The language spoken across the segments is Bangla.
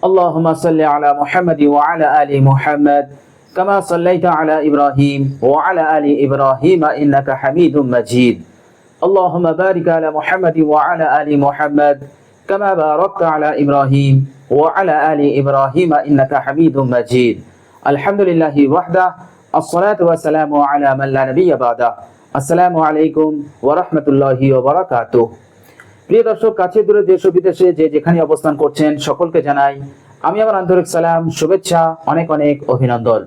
اللهم صل على محمد وعلى آل محمد كما صليت على إبراهيم وعلى آل إبراهيم إنك حميد مجيد اللهم بارك على محمد وعلى آل محمد كما باركت على إبراهيم وعلى آل إبراهيم إنك حميد مجيد الحمد لله وحده الصلاة والسلام على من لا نبي بعده السلام عليكم ورحمة الله وبركاته। প্রিয় দর্শক, কাছে দূরে দেশ ও বিদেশে যে যেখানে অবস্থান করছেন সকলকে জানাই আমি আমার আন্তরিক সালাম, শুভেচ্ছা, অনেক অনেক অভিনন্দন।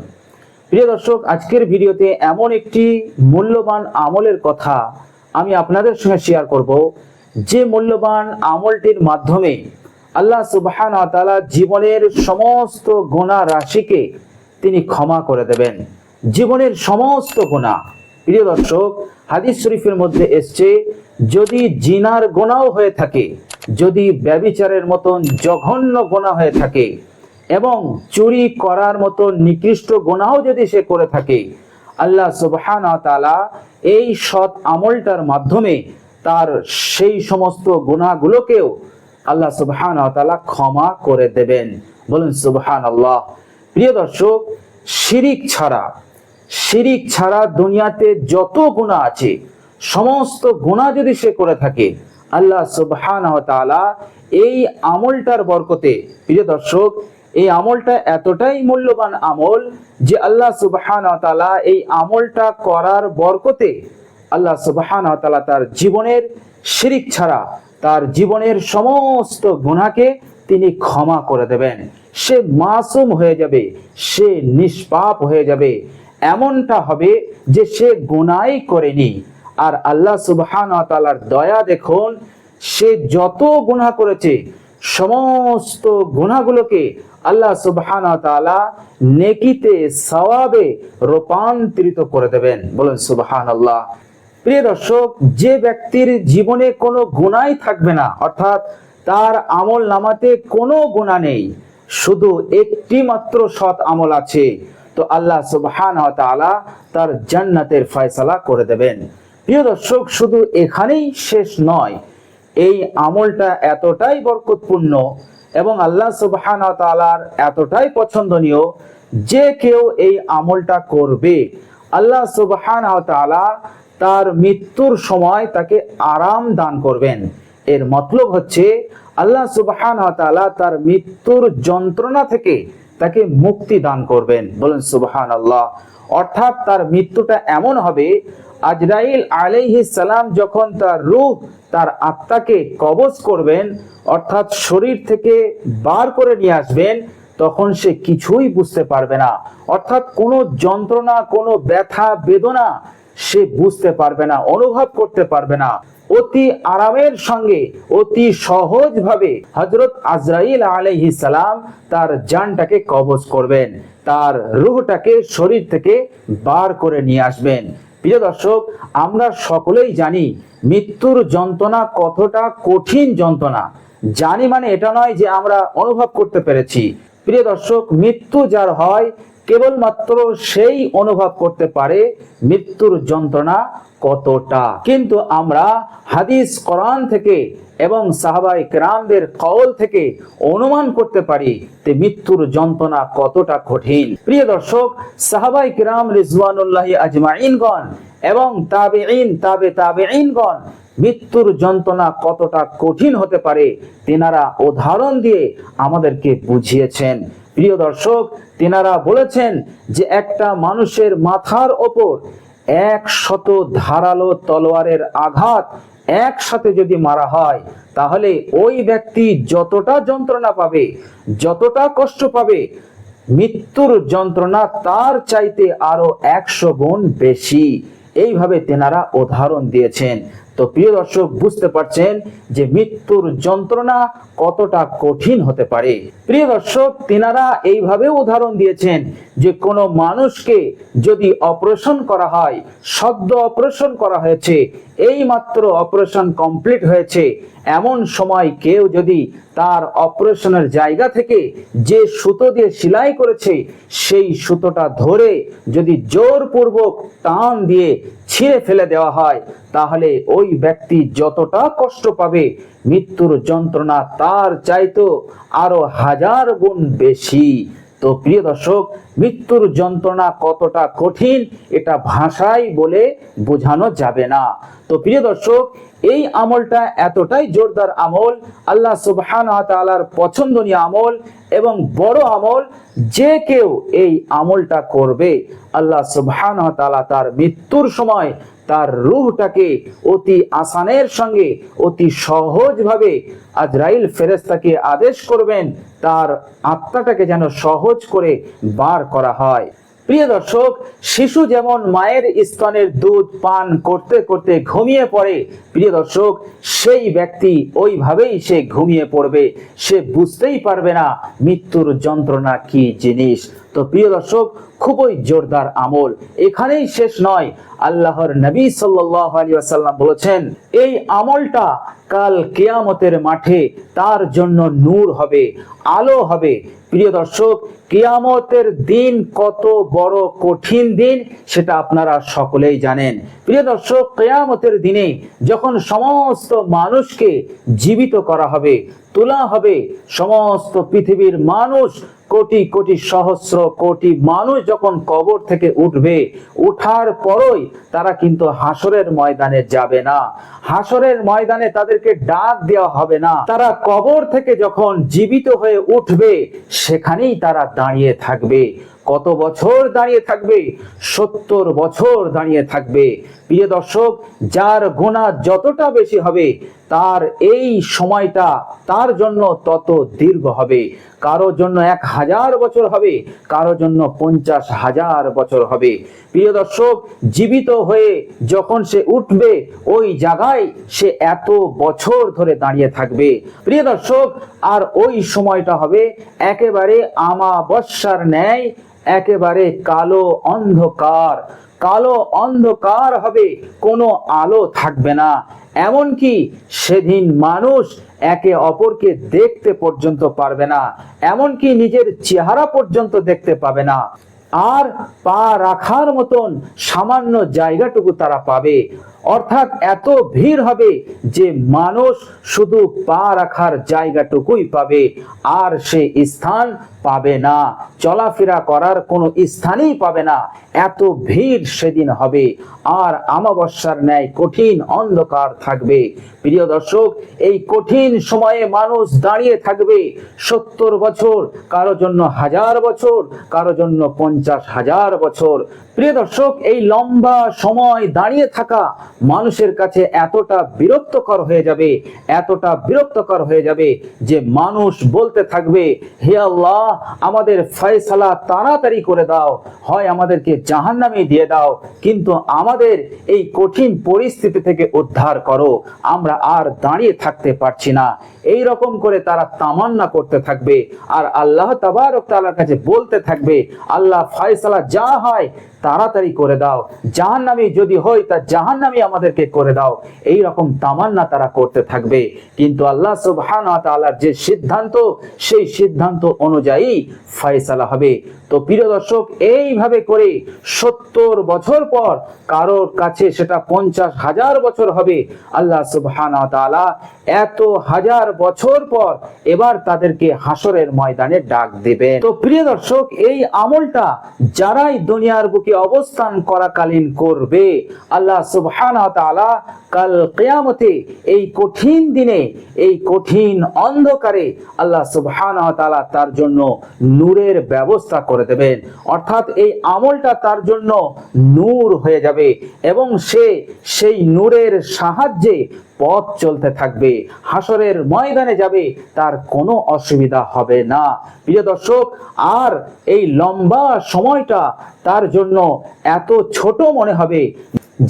প্রিয় দর্শক, আজকের ভিডিওতে এমন একটি মূল্যবান আমলের কথা আমি আপনাদের সঙ্গে শেয়ার করব, যে মূল্যবান আমলটির মাধ্যমে আল্লাহ সুবহানাহু ওয়া তাআলা জীবনের সমস্ত গুনাহ রাশিকে তিনি ক্ষমা করে দেবেন, জীবনের সমস্ত গুনাহ। প্রিয় দর্শক, হাদিস শরীফের মধ্যে এসছে, যদি জিনার গুনাহ হয়ে থাকে, যদি ব্যভিচারের মতন জঘন্য গুনাহ হয়ে থাকে এবং চুরি করার মতো নিকৃষ্ট গুনাহ যদি সে করে থাকে, আল্লাহ সুবহানাহু ওয়া তাআলা এই সৎ আমলটার মাধ্যমে তার সেই সমস্ত গুনাহগুলোকেও আল্লাহ সুবহানাহু ওয়া তাআলা ক্ষমা করে দেবেন। বলুন সুবহানাল্লাহ। প্রিয় দর্শক, শিরিক ছাড়া দুনিয়াতে যত গুনাহ আছে সমস্ত গুনাহ যদি সে করে থাকে, আল্লাহ সুবহানাহু ওয়া তাআলা এই আমলটার বরকতে, প্রিয় দর্শক, এই আমলটা এতটাই মূল্যবান আমল যে আল্লাহ সুবহানাহু ওয়া তাআলা এই আমলটা করার বরকতে আল্লাহ সুবহানাহু ওয়া তাআলা তার জীবনের শিরিক ছাড়া তার জীবনের সমস্ত গুনাহকে তিনি ক্ষমা করে দেবেন। সে মাসুম হয়ে যাবে, সে নিষ্পাপ হয়ে যাবে। এমনটা হবে যে সে গুনাহই করেনি। আর আল্লাহ সুবহানাহু ওয়া তাআলার দয়া দেখুন, সে যত গুনাহ করেছে সমস্ত গুনাহগুলোকে আল্লাহ সুবহানাহু ওয়া তাআলা নেকিতে, সওয়াবে রূপান্তরিত করে দেবেন। বলুন সুবহানাল্লাহ। প্রিয় দর্শক, যে ব্যক্তির জীবনে কোনো গুনাহই থাকবে না, অর্থাৎ তার আমল নামাতে কোনো গুনাহ নেই, শুধু একটি মাত্র সৎ আমল আছে, তো আল্লাহ সুবহানাহু ওয়া তাআলা তার জান্নাতের ফয়সালা করে দেবেন। প্রিয় দর্শক, শুধু এখানেই শেষ নয়, এই আমলটা এতটাই বরকতপূর্ণ এবং আল্লাহ সুবহানাহু ওয়া তাআলার এতটাই পছন্দনীয় যে কেউ এই আমলটা করবে, আল্লাহ সুবহানাহু ওয়া তাআলা তার মৃত্যুর সময় তাকে আরাম দান করবেন। এর মতলব হচ্ছে আল্লাহ সুবহানাহু ওয়া তাআলা তার মৃত্যুর যন্ত্রণা থেকে তাকে মুক্তি দান করবেন। বলুন সুবহানাল্লাহ। অর্থাৎ তার মৃত্যুটা এমন হবে, আজরাইল আলাইহিস সালাম যখন তার রূহ, তার আত্মাকে কবজ করবেন, অর্থাৎ শরীর থেকে বার করে নিয়ে আসবেন, তখন সে কিছুই বুঝতে পারবে না, অর্থাৎ কোনো যন্ত্রণা, কোনো ব্যথা বেদনা সে বুঝতে পারবে না, অনুভব করতে পারবে না। অতি আরামের সঙ্গে, অতি সহজভাবে হযরত আজরাইল আলাইহিস সালাম তার জানটাকে কবজ করবেন, তার রূহটাকে শরীর থেকে বার করে নিয়ে আসবেন। প্রিয় দর্শক, আমরা সকলেই জানি মৃত্যুর যন্ত্রণা কতটা কঠিন যন্ত্রণা। জানি মানে এটা নয় যে আমরা অনুভব করতে পেরেছি। প্রিয় দর্শক, মৃত্যু যার হয় কেবলমাত্র সেই অনুভব করতে পারে মৃত্যুর যন্ত্রণা কতটা। কিন্তু আমরা হাদিস, কোরআন থেকে এবং সাহাবায়ে কেরামদের কওল থেকে অনুমান করতে পারি যে মৃত্যুর যন্ত্রণা কতটা কঠিন। প্রিয় দর্শক, সাহাবায়ে কেরাম রিজওয়ানুল্লাহি আজমাইনগণ এবং তাবেঈন, তাবেঈনগণ মৃত্যুর যন্ত্রণা কতটা কঠিন হতে পারে তেনারা উদাহরণ দিয়ে আমাদেরকে বুঝিয়েছেন। প্রিয় দর্শক, তেনারা বলেছেন যে একটা মানুষের মাথার ওপর 100 ধারালো তলোয়ারের আঘাত একসাথে যদি মারা হয়, তাহলে ওই ব্যক্তি যতটা যন্ত্রণা পাবে, যতটা কষ্ট পাবে, মৃত্যুর যন্ত্রণা তার চাইতে আরো 100 গুণ বেশি। এইভাবে তেনারা উদাহরণ দিয়েছেন। তো প্রিয় দর্শক, বুঝতে পারছেন যে মৃত্যুর যন্ত্রণা কতটা কঠিন হতে পারে। প্রিয় দর্শক, তেনারা এইভাবে উদাহরণ দিয়েছেন যে কোনো মানুষকে যদি অপারেশন করা হয়, সদ্য অপারেশন করা হয়েছে, এই মাত্র অপারেশন কমপ্লিট হয়েছে, এমন সময় কেউ যদি তার অপারেশনের জায়গা থেকে যে সুতো দিয়ে সেলাই করেছে সেই সুতোটা ধরে যদি জোরপূর্বক টান দিয়ে ছিঁড়ে ফেলে দেওয়া হয়, তাহলে ওই ওই ব্যক্তি যতটা কষ্ট পাবে, মৃত্যুর যন্ত্রণা তার চাইতো আরো 1000 গুণ বেশি। তো প্রিয় দর্শক, মৃত্যুর যন্ত্রণা কতটা কঠিন এটা ভাষায় বলে বোঝানো যাবে না। তো প্রিয় দর্শক, এই আমলটা এতটাই জোরদার আমল, আল্লাহ সুবহানাহু ওয়া তাআলার পছন্দনীয় আমল এবং বড় আমল। যে কেউ এই আমলটা করবে, আল্লাহ সুবহানাহু ওয়া তাআলা তার মৃত্যুর সময় তার রূহটাকে অতি আসানের সঙ্গে, অতি সহজভাবে আজরাইল ফেরেশতাকে আদেশ করবেন তার আত্মাটাকে যেন সহজ করে বার করা হয়। প্রিয় দর্শক, শিশু যেমন মায়ের স্তনের দুধ পান করতে করতে ঘুমিয়ে পড়ে, প্রিয় দর্শক সেই ব্যক্তি ওইভাবেই সে ঘুমিয়ে পড়বে, সে বুঝতেই পারবে না মৃত্যুর যন্ত্রণা কি জিনিস। তো প্রিয় দর্শক, খুবই জোরদার আমল। এখানেই শেষ নয়, আল্লাহর নবী সাল্লাল্লাহু আলাইহি ওয়াসাল্লাম বলেছেন এই আমলটা কাল কিয়ামতের মাঠে তার জন্য নূর হবে, আলো হবে। প্রিয় দর্শক, কিয়ামতের দিন কত বড় কঠিন দিন সেটা আপনারা সকলেই জানেন। প্রিয় দর্শক, কিয়ামতের দিনে যখন সমস্ত মানুষকে জীবিত করা হবে, তোলা হবে, সমস্ত পৃথিবীর মানুষ কোটি কোটি সহস্র কোটি মানুষ যখন কবর থেকে উঠবে, উঠার পরই তারা কিন্তু হাসরের ময়দানে যাবে না। হাসরের ময়দানে তাদেরকে ডাক দেওয়া হবে না। তারা কবর থেকে যখন জীবিত হয়ে উঠবে, সেখানেই তারা দাঁড়িয়ে থাকবে। কত বছর দাঁড়িয়ে থাকবে? 70 বছর দাঁড়িয়ে থাকবে। প্রিয় দর্শক, যার গুনাহ যতটা বেশি হবে তার এই সময়টা তার জন্য তত দীর্ঘ হবে। কারো জন্য 1000 বছর হবে, কারো জন্য 50,000 বছর হবে। প্রিয় দর্শক, জীবিত হয়ে যখন সে উঠবে, ওই জায়গায় সে এত বছর ধরে দাঁড়িয়ে থাকবে। প্রিয় দর্শক, আর ওই সময়টা হবে একেবারে আমাবস্যার ন্যায়, একেবারে কালো অন্ধকার। কালো অন্ধকার হবে, কোনো আলো থাকবে না। এমনকি সেদিন মানুষ একে অপরকে দেখতে পর্যন্ত পারবে না, এমনকি নিজের চেহারা পর্যন্ত দেখতে পাবে না। আর পা রাখার মতন সামান্য জায়গাটুকু তারা পাবে। অর্থাৎ এত ভিড় হবে যে মানুষ শুধু পা রাখার জায়গাটুকুই পাবে, আর সে স্থান পাবে না, চলাফেরা করার কোনো স্থানই পাবে না। এত ভিড় সেদিন হবে, আর আমাবস্যার ন্যায় কঠিন অন্ধকার থাকবে। প্রিয় দর্শক, এই কঠিন সময়ে মানুষ দাঁড়িয়ে থাকবে 70 বছর, কারো জন্য 1000 বছর, কারো জন্য 50,000 বছর। প্রিয় দর্শক, এই লম্বা সময় দাঁড়িয়ে থাকা মানুষের কাছে এতটা বিরক্তকর হয়ে যাবে, এতটা বিরক্তকর হয়ে যাবে যে মানুষ বলতে থাকবে, হে আল্লাহ, আমাদের ফয়সালা তাড়াতাড়ি করে দাও, হয় আমাদেরকে জাহান্নামে দিয়ে দাও, কিন্তু আমাদের এই কঠিন পরিস্থিতি থেকে উদ্ধার করো, আমরা আর দাঁড়িয়ে থাকতে পারছি না। এই রকম করে তারা তামান্না করতে থাকবে, আর আল্লাহ তাবারক তাআলার কাছে বলতে থাকবে, আল্লাহ ফয়সালা যা হয় তাড়াতাড়ি করে দাও, জাহান্নামী যদি হয় তা জাহান্নামী আমাদেরকে করে দাও। এই রকম তামান্না তারা করতে থাকবে। কিন্তু আল্লাহ সুবহানাহু ওয়া তাআলার যে সিদ্ধান্ত, সেই সিদ্ধান্ত অনুযায়ী ফয়সালা হবে। তো প্রিয় দর্শক, এইভাবে করে 70 বছর পর, কারোর কাছে সেটা 50,000 বছর হবে, আল্লাহ সুবহানাহু ওয়া তাআলা এত 1000 বছর পর এবার তাদেরকে হাসরের ময়দানে ডাক দেবেন। তো প্রিয় দর্শক, এই আমলটা যারাই দুনিয়ার বুকে অবস্থান করাকালীন করবে, আল্লাহ সুবহানাহু ওয়া তাআলা কাল কিয়ামতে এই কঠিন দিনে, এই কঠিন অন্ধকারে আল্লাহ সুবহানাহু ওয়া তাআলা তার জন্য নূরের ব্যবস্থা করে দেবেন। অর্থাৎ এই আমলটা তার জন্য নূর হয়ে যাবে এবং সে সেই নূরের সাহায্যে পথ চলতে থাকবে, হাসরের ময়দানে যাবে, তার কোনো অসুবিধা হবে না। প্রিয় দর্শক, আর এই লম্বা সময়টা তার জন্য এত ছোট মনে হবে,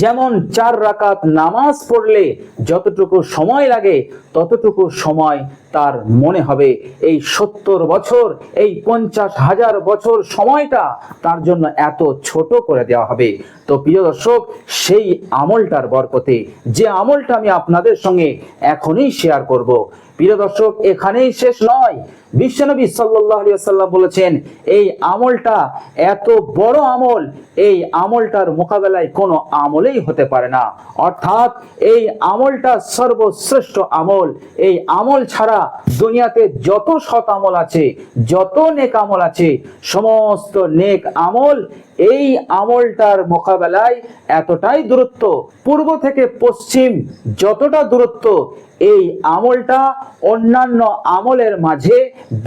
যেমন 4 রাকাত নামাজ পড়লে যতটুকু সময় লাগে ততটুকু সময় তার মনে হবে। এই 70 বছর, এই 50,000 বছর সময়টা তার জন্য এত ছোট করে দেওয়া হবে। তো প্রিয় দর্শক, সেই আমলটার বরকতে, যে আমলটা আমি আপনাদের সঙ্গে এখনই শেয়ার করব, প্রিয় দর্শক, এখানেই শেষ নয়। বিশ্বনবী সাল্লাল্লাহু আলাইহি ওয়াসাল্লাম বলেছেন, এই আমলটা এত বড় আমল, এই আমলটার মোকাবেলায় কোনো আমলেই হতে পারে না। অর্থাৎ এই আমলটা সর্বশ্রেষ্ঠ আমল। এই আমল ছাড়া দুনিয়াতে যত সৎ আমল আছে, যত নেক আমল আছে, সমস্ত নেক আমল এই আমলটার মোকাবেলায় এতটাই দূরত্ব, পূর্ব থেকে পশ্চিম যতটা দূরত্ব, এই আমলটা অন্যান্য আমলের মাঝে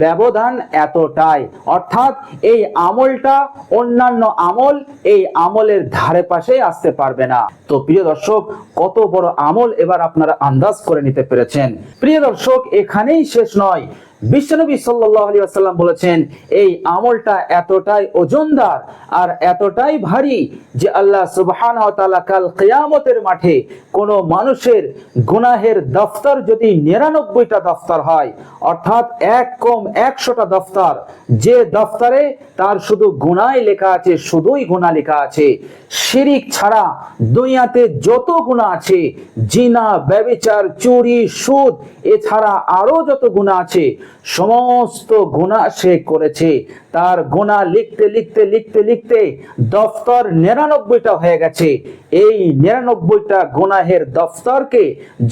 ব্যবধান এতটাই। অর্থাৎ এই আমলটা অন্যান্য আমল এই আমলের ধারে পাশে আসতে পারবে না। তো প্রিয় দর্শক, কত বড় আমল এবার আপনারা আন্দাজ করে নিতে পেরেছেন। প্রিয় দর্শক, এখানেই শেষ নয়। বিশ্বনবী সাল্লাল্লাহু আলাইহি ওয়াসাল্লাম বলেছেন, এই আমলটা এতটাই ওজনদার আর এতটাই ভারী যে আল্লাহ সুবহানাহু ওয়া তাআলা কাল কিয়ামতের মাঠে কোন মানুষের গুনাহের দফতর যদি 99টা দফতর হয়, অর্থাৎ এক কম 100টা দফতর, যে দফতরে তার শুধু গুনাহই লেখা আছে, শুধুই গুনাহ লেখা আছে, শিরিক ছাড়া দুনিয়াতে যত গুনাহ আছে, জিনা, ব্যভিচার, চুরি, সুদ, এছাড়া আরো যত গুনাহ আছে, সমস্ত গুনাহ সে করেছে। তার গুনাহ লিখতে লিখতে লিখতে লিখতে দফতর 99টা হয়ে গেছে। এই 99টা গুনাহের দফতরকে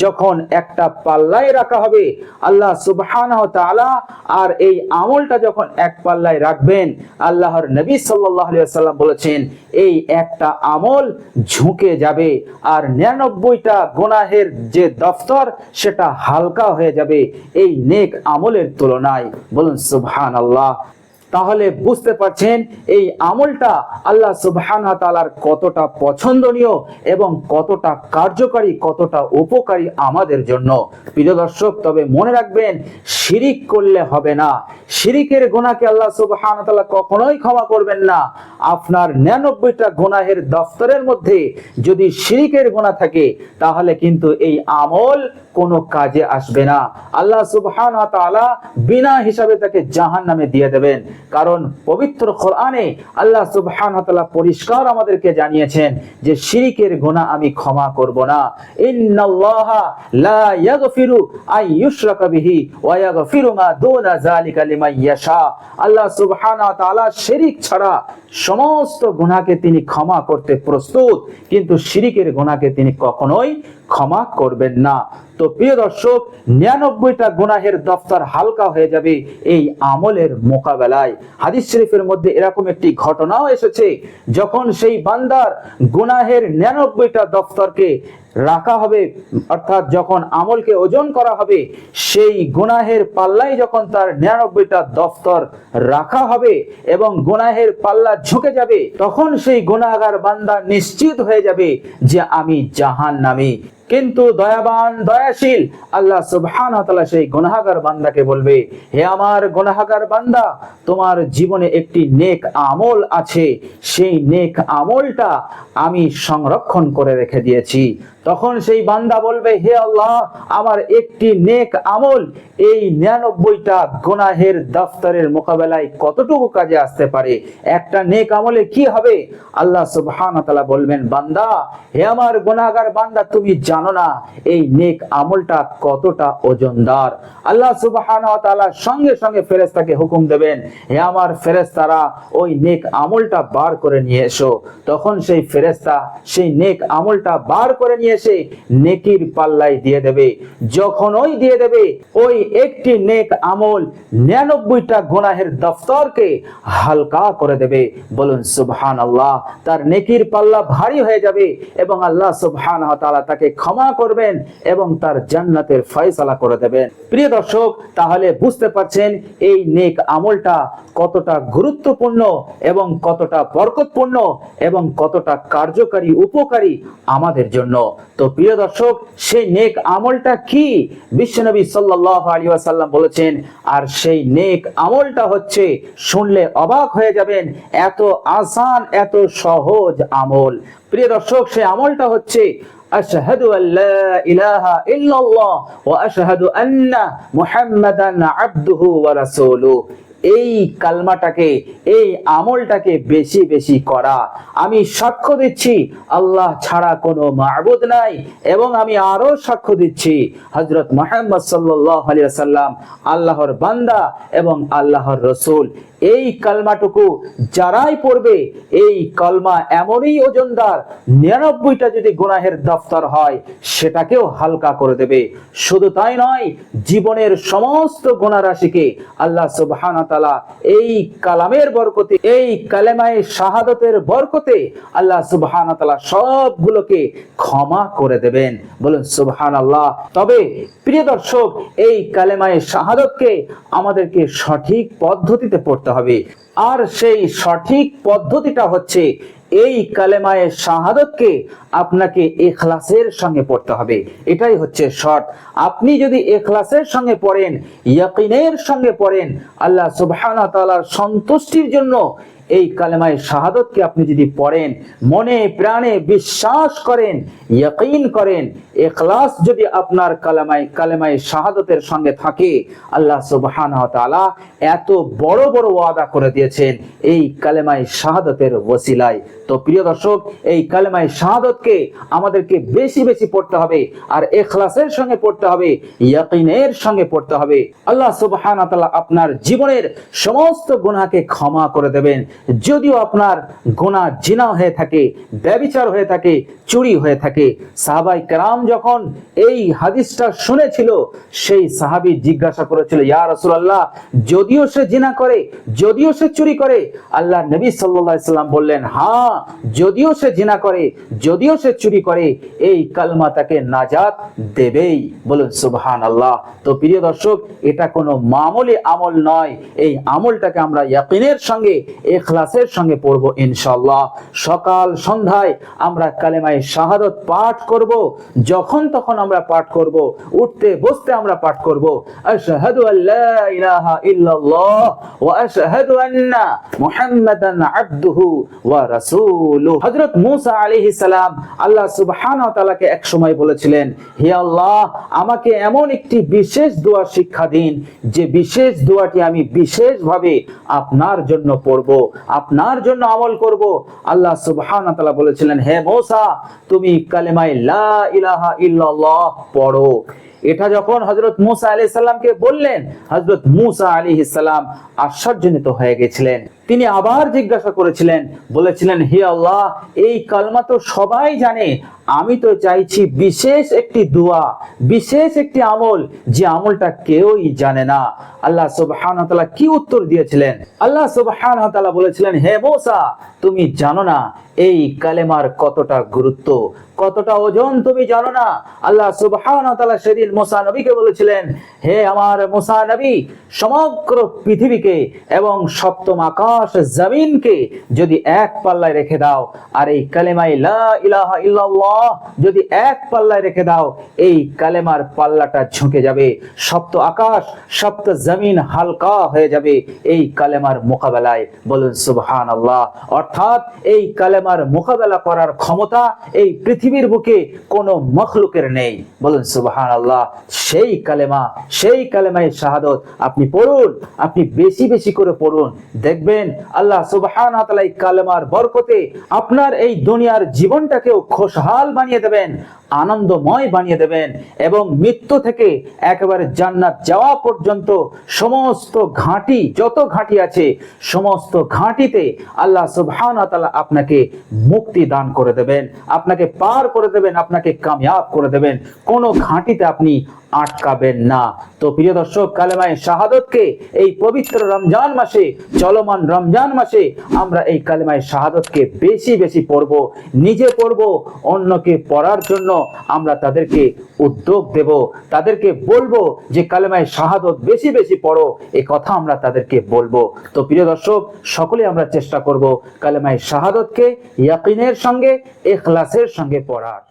যখন একটা পাল্লায় রাখা হবে, আল্লাহ সুবহানাহু ওয়া তাআলা আর এই আমলটা যখন এক পাল্লায় রাখবেন, আল্লাহর নবী সাল্লাল্লাহু আলাইহি ওয়াসাল্লাম বলেছেন, এই একটা আমল ঝুঁকে যাবে আর 99টা গুনাহের যে দফতর সেটা হালকা হয়ে যাবে এই নেক আমলের তুলনায়। বলুন সুবহানাল্লাহ। তাহলে বুঝতে পারছেন এই আমলটা আল্লাহ সুবহানাহু ওয়া তাআলার কতটা পছন্দনীয় এবং কতটা কার্যকারী, কতটা উপকারী আমাদের জন্য। প্রিয় দর্শক, তবে মনে রাখবেন, শিরিক করলে হবে না। শিরিকের গুনাহকে আল্লাহ সুবহানাহু ওয়া তাআলা কখনোই ক্ষমা করবেন না। আপনার 99টা গুনাহের দফতরের মধ্যে যদি শিরিকের গুনাহ থাকে, তাহলে কিন্তু এই আমল কোনো কাজে আসবে না। আল্লাহ সুবহানাহু ওয়া তাআলা বিনা হিসাবে তাকে জাহান্নামে দিয়ে দেবেন। কারণ পবিত্র কোরআনে আল্লাহ সুবহানাহু ওয়া তাআলা পরিষ্কার আমাদেরকে জানিয়েছেন যে শিরকের গুনাহ আমি ক্ষমা করব না। ইন্নাল্লাহা লা ইয়াগফিরু আই ইউশরাকা বিহি ওয়া ইয়াগফিরু মা দুনা যালিকা লিমান ইয়াশা। আল্লাহ সুবহানাহু ওয়া তাআলা শিরক ছাড়া সমস্ত গুনাহকে তিনি ক্ষমা করতে প্রস্তুত, কিন্তু শিরকের গুনাহকে তিনি কখনোই ক্ষমা করবেন না। তো প্রিয় দর্শক, 99টা গুনাহের দফতর হালকা হয়ে যাবে এই আমলের মোকাবেলায়। হাদিস শরীফের মধ্যে এরকম একটি ঘটনাও এসেছে, যখন সেই বান্দার গুনাহের 99টা দফতরকে রাখা হবে, অর্থাৎ যখন আমলকে ওজন করা হবে, সেই গুনাহের পাল্লায় যখন তার 99টা দফতর রাখা হবে এবং গুনাহের পাল্লা ঝুঁকে যাবে, তখন সেই গুনাহগার বান্দা নিশ্চিত হয়ে যাবে যে আমি জাহান্নামী। কিন্তু দয়াবান দয়াশীল আল্লাহ সুবহানাহু ওয়া তাআলা সেই গুনাহগার বান্দাকে বলবে, হে আমার গুনাহগার বান্দা, তোমার জীবনে একটি নেক আমল আছে, সেই নেক আমলটা আমি সংরক্ষণ করে রেখে দিয়েছি। তখন সেই বান্দা বলবে, হে আল্লাহ, আমার একটি নেক আমল এই 99টা গুনাহের দফতরের মোকাবেলায় কতটুকু কাজে আসতে পারে? একটা নেক আমলে কি হবে? আল্লাহ সুবহানাহু ওয়া তাআলা বলবেন, বান্দা, হে আমার গুনাহগার বান্দা, তুমি জানো না এই নেক আমলটা কতটা ওজনদার। আল্লাহ সুবহানাহু ওয়া তাআলা সঙ্গে সঙ্গে ফেরেশতাকে হুকুম দেবেন, হে আমার ফেরেশতারা, ওই নেক আমলটা বার করে নিয়ে এসো। তখন সেই ফেরেশতা সেই নেক আমলটা বার করে নিয়ে এসে নেকির পাল্লায় দিয়ে দেবে। যখন ওই দিয়ে দেবে, ওই একটি নেক আমল 99টা গুনাহের দফতরকে হালকা করে দেবে। বলুন সুবহানাল্লাহ। তার নেকির পাল্লা ভারী হয়ে যাবে এবং আল্লাহ সুবহানাহু ওয়া তাআলা তাকে ক্ষমা করবেন এবং তার জান্নাতের ফয়সালা করে দেবেন। প্রিয় দর্শক, তাহলে বুঝতে পারছেন এই নেক আমলটা কতটা গুরুত্বপূর্ণ এবং কতটা বরকতপূর্ণ এবং কতটা কার্যকারী, উপকারী আমাদের জন্য। তো প্রিয় দর্শক, সেই নেক আমলটা কি? বিশ্বনবী সাল্লাল্লাহু আলাইহি ওয়াসাল্লাম বলেছেন, আর সেই নেক আমলটা হচ্ছে, শুনলে অবাক হয়ে যাবেন, এত আসান, এত সহজ আমল। প্রিয় দর্শক, সেই আমলটা হচ্ছে আশহাদু আল্লা ইলাহা ইল্লাল্লাহ ওয়া আশহাদু আন্না মুহাম্মাদান আবদুহু ওয়া রাসূলুহু। এই কালমাটাকে, এই আমলটাকে বেশি বেশি করা। আমি সাক্ষ্য দিচ্ছি আল্লাহ ছাড়া কোনো মাবুদ নাই, এবং আমি আরো সাক্ষ্য দিচ্ছি হযরত মুহাম্মদ সাল্লাল্লাহু আলাইহি ওয়াসাল্লাম আল্লাহর বান্দা এবং আল্লাহর রাসূল। এই কালমাটুকু যারাই পড়বে, এই কালমা এমনই ওজনদার, 99টা যদি গুনাহের দফতর হয় সেটাকেও হালকা করে দেবে। শুধু তাই নয়, জীবনের সমস্ত গুনাহ রাশিকে আল্লাহ সুবহানাহু ওয়া তাআলা এই কালামের বরকতে, এই কালেমায়ে শাহাদাতের বরকতে আল্লাহ সুবহানাহু ওয়া তাআলা সবগুলোকে ক্ষমা করে দেবেন। বলুন সুবহানাল্লাহ। তবে প্রিয় দর্শক, এই কালেমায়ে শাহাদাতকে আমাদেরকে সঠিক পদ্ধতিতে পড়তে হবে, আর সেই সঠিক পদ্ধতিটা হচ্ছে এই কালেমায়ে শাহাদাতকে আপনাকে ইখলাসের সঙ্গে পড়তে হবে। এটাই হচ্ছে শর্ত। আপনি যদি ইখলাসের সঙ্গে পড়েন, ইয়াকিনের সঙ্গে পড়েন, আল্লাহ সুবহানাহু ওয়া তাআলার সন্তুষ্টির জন্য এই কালেমায়ে শাহাদাতকে আপনি যদি পড়েন, মনে প্রাণে বিশ্বাস করেন, ইয়াকিন করেন, ইখলাস যদি আপনার কালেমায়ে শাহাদাতের সঙ্গে থাকে, আল্লাহ সুবহানাহু ওয়া তাআলা এত বড় বড় ওয়াদা করে দিয়েছেন এই কালেমায়ে শাহাদাতের ওসিলায়। তো প্রিয় দর্শক, এই কালেমায়ে শাহাদাতকে আমাদেরকে বেশি বেশি পড়তে হবে, আর ইখলাসের সঙ্গে পড়তে হবে, ইয়াকিনের সঙ্গে পড়তে হবে। আল্লাহ সুবহানাহু ওয়া তাআলা আপনার জীবনের সমস্ত গুনাহকে ক্ষমা করে দেবেন। যদিও আপনার গুনাহ জিনা হয়ে থাকে, ব্যভিচার হয়ে থাকে, চুরি হয়ে থাকে। সাহাবায়ে কেরাম যখন এই হাদিসটা শুনেছিল, সেই সাহাবী জিজ্ঞাসা করেছিল, ইয়া রাসূলুল্লাহ, যদিও সে জিনা করে, যদিও সে চুরি করে? আল্লাহ নবী সাল্লাল্লাহু আলাইহি সাল্লাম বললেন, হ্যাঁ, যদিও সে জিনা করে, যদিও সে চুরি করে, এই কালমা তাকে নাজাত দেবেই। বলুন সুবহানাল্লাহ। তো প্রিয় দর্শক, এটা কোনো মামুলি আমল নয়। এই আমলটাকে আমরা ইয়াকিনের সঙ্গে, ইখলাসের সঙ্গে পড়বো ইনশাআল্লাহ। সকাল সন্ধ্যায় আমরা কালেমায়ে শাহাদাত পাঠ করব, যখন তখন আমরা পাঠ করব, উঠতে বসতে আমরা পাঠ করব। আশহাদু আল্লা ইলাহা ইল্লাল্লাহ ওয়া আশহাদু আন্না মুহাম্মাদান আবদুহু ওয়া রাসূলুহু। হযরত মূসা আলাইহিস সালাম আল্লাহ সুবহানাহু ওয়া তাআলাকে এক সময় বলেছিলেন, হে আল্লাহ, আমাকে এমন একটি বিশেষ দোয়া শিক্ষা দিন, যে বিশেষ দোয়াটি আমি বিশেষভাবে আপনার জন্য পড়ব, আপনার জন্য আমল করব। আল্লাহ সুবহানাহু ওয়া তাআলা বলেছিলেন, হে মূসা, তুমি কালেমায়ে লা ইলাহা ইল্লাল্লাহ পড়ো। এটা যখন হযরত মূসা আলাইহিস সালামকে বললেন, হযরত মূসা আলাইহিস সালাম আশ্চর্যান্বিত হয়ে গেছিলেন। তিনি আবার জিজ্ঞাসা করেছিলেন, বলেছিলেন, হে আল্লাহ, এই কালমা তো সবাই জানে, আমি তো চাইছি বিশেষ একটি দোয়া, বিশেষ একটি আমল, যে আমলটা কেউই জানে না। আল্লাহ সুবহানাহু ওয়া তাআলা কি উত্তর দিয়েছিলেন? আল্লাহ সুবহানাহু ওয়া তাআলা বলেছিলেন, হে মূসা, তুমি জানো না এই কালেমার কতটা গুরুত্ব, কতটা ওজন তুমি জানো না। আল্লাহ সুবহানাহু ওয়া তাআলা সেদিন মূসা নবীকে বলেছিলেন, হে আমার মূসা নবী, সমগ্র পৃথিবীকে এবং সপ্তম আকাশ জমিনকে যদি এক পাল্লায় রেখে দাও, আর এই কালেমায়ে লা ইলাহা ইল্লাল্লাহ যদি এক পাল্লায় রেখে দাও, এই কালেমার পাল্লাটা ঝুঁকে যাবে, সপ্ত আকাশ সপ্ত জমিন হালকা হয়ে যাবে এই কালেমার মোকাবেলায়। বলুন সুবহানাল্লাহ। অর্থাৎ এই কালেমার মোকাবেলা করার ক্ষমতা এই পৃথিবীর বুকে কোনো মখলুকের নেই। বলুন সুবহানাল্লাহ। সেই কালেমা, সেই কালেমায়ে শাহাদাত আপনি পড়ুন, আপনি বেশি বেশি করে পড়ুন, দেখবেন আল্লাহ সুবহানাহু ওয়া তাআলা এই কালেমার বরকতে আপনার এই দুনিয়ার জীবনটাকেও খুশহাল বানিয়ে দেবেন, আনন্দময় বানিয়ে দেবেন, এবং মৃত্যু থেকে একেবারে জান্নাত যাওয়া পর্যন্ত সমস্ত ঘাঁটি, যত ঘাঁটি আছে সমস্ত ঘাঁটিতে আল্লাহ সুবহানাহু ওয়া তাআলা আপনাকে মুক্তি দান করে দেবেন, আপনাকে পার করে দেবেন, আপনাকে কামিয়াব করে দেবেন, কোনো ঘাঁটিতে আপনি আটকাবেন না। তো প্রিয় দর্শক, কালেমায়ে শাহাদাতকে এই পবিত্র রমজান মাসে, চলমান রমজান মাসে আমরা এই কালেমায়ে শাহাদাতকে বেশি বেশি পড়ব, নিজে পড়ব, অন্যকে পড়ার জন্য আমরা তাদেরকে উদ্যোগ দেব, তাদেরকে বলবো যে কালেমায়ে শাহাদাত বেশি বেশি পড়ো, এই কথা আমরা তাদেরকে বলবো। তো প্রিয় দর্শক, সকলে আমরা চেষ্টা করব কালেমায়ে শাহাদাতকে ইয়াকিনের সঙ্গে, ইখলাসের সঙ্গে পড়ার।